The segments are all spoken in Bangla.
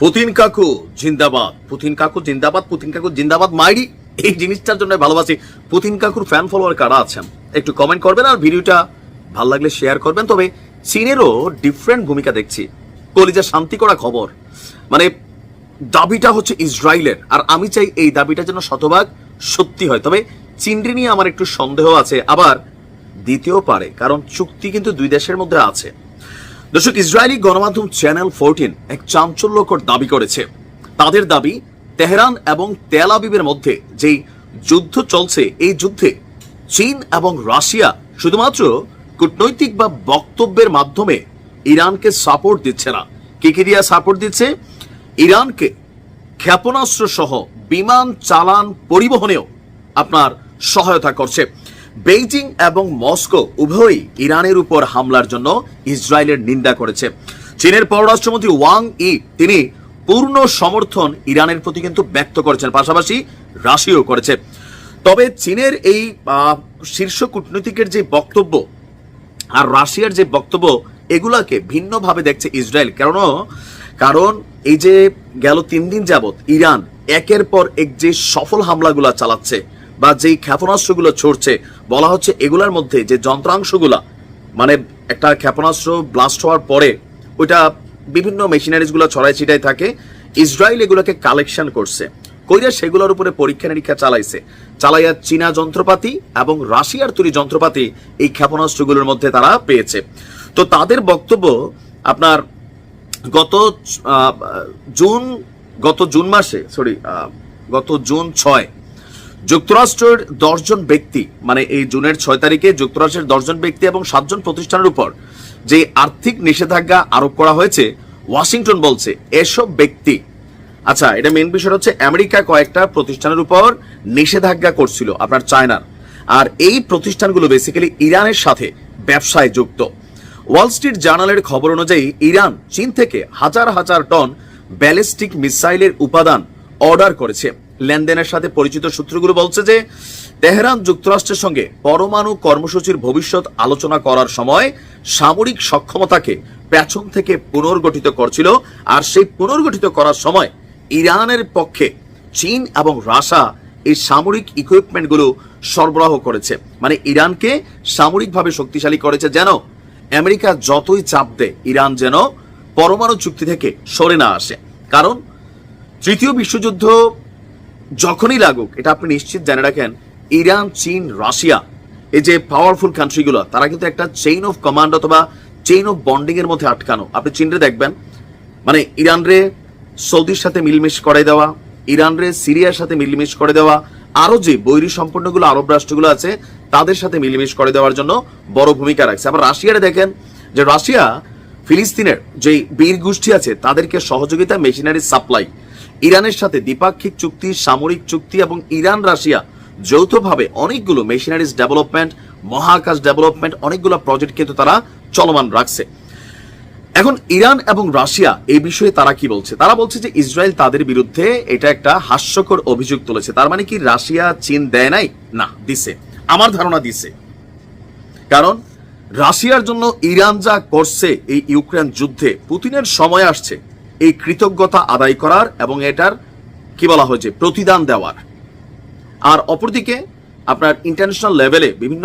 পুতিন কাকু জিন্দাবাদ, পুতিন কাকু জিন্দাবাদ, পুতিন কাকু জিন্দাবাদ মাইরি। এই জিনিসটার জন্য ভালোবাসি। পুতিন কাকুর ফ্যান ফলোয়ার কারা আছেন একটু কমেন্ট করবেন, আর ভিডিওটা ভালো লাগলে শেয়ার করবেন। তবে চীনেরও ডিফারেন্ট ভূমিকা দেখছি। কলিজা শান্তি করা খবর, মানে দাবিটা হচ্ছে ইসরায়েলের, আর আমি চাই এই দাবিটা যেন শতভাগ সত্যি হয়। তবে চীনরি নিয়ে আমার একটু সন্দেহ আছে, আবার দিতেও পারে, কারণ চুক্তি কিন্তু দুই দেশের মধ্যে আছে। দর্শক, ইসরায়েলি গণমাধ্যম চ্যানেল 14 এক চাঞ্চল্যকর দাবি করেছে। তাদের দাবি, তেহরান এবং তেল আবিবের মধ্যে যেই যুদ্ধ চলছে, এই যুদ্ধে চীন এবং রাশিয়া শুধুমাত্র কূটনৈতিক বা বক্তব্যের মাধ্যমে ইরানকে সাপোর্ট দিচ্ছে না। কি কি দিয়ে সাপোর্ট দিচ্ছে? ইরানকে ক্ষেপণাস্ত্র সহ বিমান চালান পরিবহনেও আপনার সহায়তা করছে। বেইজিং এবং মস্কো উভয়ই ইরানের উপর হামলার জন্য ইসরায়েলের নিন্দা করেছে। চীনের পররাষ্ট্রমন্ত্রী ওয়াং ই তিনি পূর্ণ সমর্থন ইরানের প্রতি কিন্তু ব্যক্ত করেছেন, পাশাপাশি রাশিয়াও করেছে। তবে চীনের এই শীর্ষ কূটনীতিকের যে বক্তব্য আর রাশিয়ার যে বক্তব্য, এগুলাকে ভিন্নভাবে দেখছে ইসরায়েল। কারণ এই যে গেল 3 দিন যাবৎ ইরান একের পর এক যে সফল হামলাগুলা চালাচ্ছে বা যেই ক্ষেপণাস্ত্রগুলো ছড়ছে, বলা হচ্ছে এগুলার মধ্যে যে যন্ত্রাংশগুলা, মানে একটা ক্ষেপণাস্ত্র ব্লাস্ট হওয়ার পরে ওইটা বিভিন্ন মেশিনারিজগুলো ছড়াই ছিটাই থাকে, ইসরায়েল এগুলোকে কালেকশন করছে, কইরা সেগুলোর উপরে পরীক্ষা নিরীক্ষা চালাইয়া চীনা যন্ত্রপাতি এবং রাশিয়ার তৈরি যন্ত্রপাতি এই ক্ষেপণাস্ত্রগুলোর মধ্যে তারা পেয়েছে। তো তাদের বক্তব্য, আপনার গত জুন 6 যুক্তরাষ্ট্রের 10 জন ব্যক্তি, মানে এই জুনের 6 তারিখে যুক্তরাষ্ট্রের 10 জন ব্যক্তি এবং 7 জন প্রতিষ্ঠানের উপর যে আর্থিক নিষেধাজ্ঞা আরোপ করা হয়েছে, ওয়াশিংটন বলছে এসব ব্যক্তি, আচ্ছা এটা মেইন বিষয় হচ্ছে আমেরিকা কয়েকটা প্রতিষ্ঠানের উপর নিষেধাজ্ঞা করছিল আপনার চায়নার, আর এই প্রতিষ্ঠানগুলো বেসিক্যালি ইরানের সাথে ব্যবসায় যুক্ত। ওয়াল স্ট্রিট জার্নালের খবর অনুযায়ী ইরান চীন থেকে হাজার হাজার টন ব্যালিস্টিক মিসাইলের উপাদান অর্ডার করেছে। লেনদেনের সাথে পরিচিত সূত্রগুলো বলছে যে তেহরান যুক্তরাষ্ট্রের সঙ্গে পরমাণু কর্মসূচির ভবিষ্যৎ আলোচনা করার সময় সামরিক সক্ষমতাকে পেছন থেকে পুনর্গঠিত করছিল, আর সেই পুনর্গঠিত করার সময় ইরানের পক্ষে চীন এবং রাশিয়া এই সামরিক ইকুইপমেন্টগুলো সরবরাহ করেছে, মানে ইরানকে সামরিকভাবে শক্তিশালী করেছে, যেন আমেরিকা যতই চাপ দেয় ইরান যেন পরমাণু চুক্তি থেকে সরে না আসে। কারণ তৃতীয় বিশ্বযুদ্ধ যখনই লাগুক, এটা আপনি নিশ্চিত জেনে রাখেন, ইরান, চীন, রাশিয়া এই যে পাওয়ারফুল কান্ট্রিগুলো, তারা কিন্তু একটা চেইন অফ কমান্ড অথবা চেইন অফ বন্ডিং এর মধ্যে আটকানো। আপনি চীনরে দেখবেন, মানে ইরানরে সৌদির সাথে মিলমিশ করে দেওয়া, ইরানরে সিরিয়ার সাথে মিলমিশ করে দেওয়া, আরো যে বৈরী সম্পন্নগুলো আরব রাষ্ট্রগুলো আছে তাদের সাথে মিলমিশ করে দেওয়ার জন্য বড় ভূমিকা রাখছে। আবার রাশিয়ারে দেখেন যে রাশিয়া ফিলিস্তিনের যে বীর গোষ্ঠী আছে তাদেরকে সহযোগিতা, মেশিনারি সাপ্লাই, ইরানের সাথে দ্বিপাক্ষিক চুক্তি, সামরিক চুক্তি এবং ইরান রাশিয়া যৌথভাবে অনেকগুলো মেশিনারিজ ডেভেলপমেন্ট, মহাকাশ ডেভেলপমেন্ট, অনেকগুলো প্রজেক্ট কিন্তু তারা চলমান রাখছে। এখন ইরান এবং রাশিয়া এই বিষয়ে তারা কি বলছে? তারা বলছে যে ইসরায়েল তাদের বিরুদ্ধে এটা একটা হাস্যকর অভিযোগ তুলেছে। তার মানে কি রাশিয়া চীন দেয় নাই? না, দিছে, আমার ধারণা দিছে। কারণ রাশিয়ার জন্য ইরান যা করছে এই ইউক্রেন যুদ্ধে, পুতিনের সময় আসছে এই কৃতজ্ঞতা আদায় করার এবং এটার কি বলা হয়েছে প্রতিদান দেওয়ার। আর অপরদিকে আপনার ইন্টারন্যাশনাল লেভেলে বিভিন্ন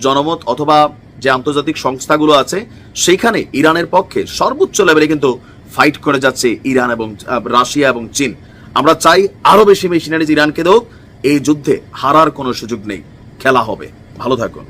জনমত অথবা যে আন্তর্জাতিক সংস্থাগুলো আছে, সেখানে ইরানের পক্ষে সর্বোচ্চ লেভেলে কিন্তু ফাইট করে যাচ্ছে ইরান এবং রাশিয়া এবং চীন। আমরা চাই আরো বেশি মেশিনারিজ ইরানকে দেখ, এই যুদ্ধে হারার কোনো সুযোগ নেই, খেলা হবে। ভালো থাকুন।